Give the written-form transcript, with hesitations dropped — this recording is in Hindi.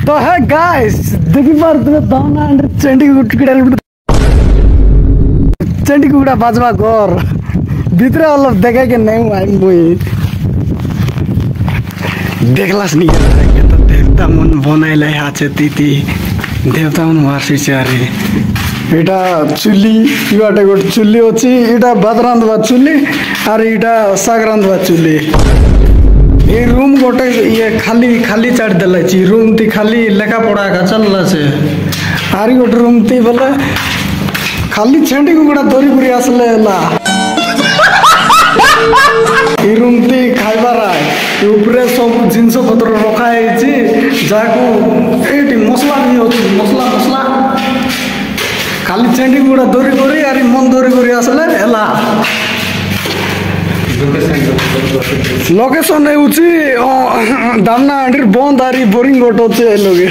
तो है गाइस देखी पारे दाना चंडीगुड़ा बाजवा घर भितर अलग देखे के नहीं मुई देखलास नहीं तो देवता मन बनाइले আছে तीती देवता मन वार्षि अरे এটা চুলি ইবাटे गोटे चुली अच्छी এটা भात रांधवा चुली और এটা शाग रांधवा चुली ये रूम गोटे ये खाली खाली चाट देला ची रूम ती खाली लेखा पढ़ा का चलला से आरी गोटे रूम ती बोले खाली छेंडी गुड़ा दरी पुरी आसले ला ये रूम ती खाइबारा ऊपरे सब जिनस पत्र रखा है जाकू एटी मसला नहीं होती मसला मसला खाली चेंडी गुड़ा दौरी करी आरी मन दौरी करी आसले एला लोकेशन है दामना बंद आरी बोरिंग गोट अच्छे लोगे